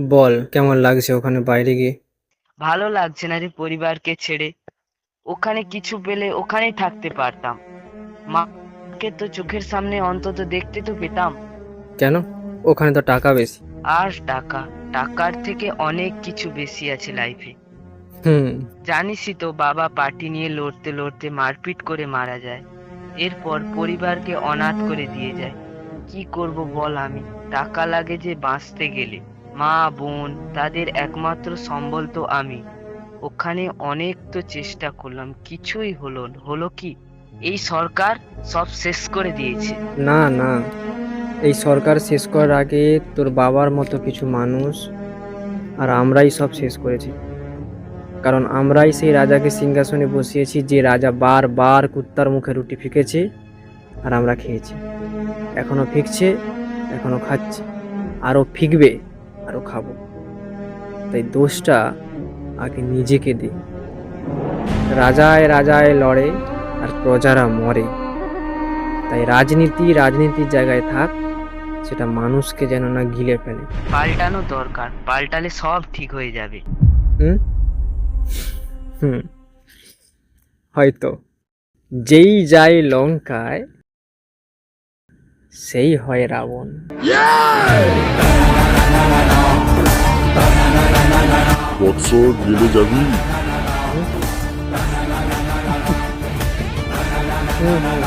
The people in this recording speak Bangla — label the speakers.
Speaker 1: বল কেমন লাগছে ওখানে বাইরে গিয়ে?
Speaker 2: ভালো লাগছে না রে পরিবারকে ছেড়ে। ওখানে কিছু পেলে ওখানেই থাকতে পারতাম। মাকে তো চোখের সামনে অন্তত দেখতে তো পেতাম।
Speaker 1: কেন? ওখানে তো টাকা বেশি।
Speaker 2: আর টাকা, টাকার থেকে অনেক কিছু বেশি আছে লাইফে।
Speaker 1: হুম।
Speaker 2: জানিসই তো, বাবা পার্টি নিয়ে লড়তে লড়তে মারপিট করে মারা যায়। এরপর পরিবারকে অনাথ করে দিয়ে যায়। কি করব বল আমি? টাকা লাগে যে বাঁচতে গেলে। মা বোন তাদের একমাত্র সম্বল তো আমি। ওখানে অনেক তো চেষ্টা করলাম, কিছুই হলো কি? এই সরকার সব শেষ করে দিয়েছে।
Speaker 1: না না, এই সরকার শেষ করার আগে তোর বাবার মতো কিছু মানুষ আর আমরাই সব শেষ করেছি। কারণ আমরাই সেই রাজাকে সিংহাসনে বসিয়েছি, যে রাজা বারবার কুত্তার মুখে রুটি ফিকেছে আর আমরা খেয়েছি। এখনো ফিকছে, এখনো খাচ্ছি, আরো ফিকবে, আরো খাবো। তাই দোষটা আগে নিজেকে দে। রাজায় রাজায় লড়ে আর প্রজারা মরে। তাই রাজনীতির জায়গায় থাক, সেটা মানুষকে যেন না গিলে ফেলে।
Speaker 2: পাল্টানো দরকার, পাল্টালে সব ঠিক হয়ে যাবে।
Speaker 1: হুম হুম হয়তো। যেই যায় লঙ্কায় সেই হয় রাবণ।
Speaker 3: বৎস, গেলে যাবি?
Speaker 1: হুম হুম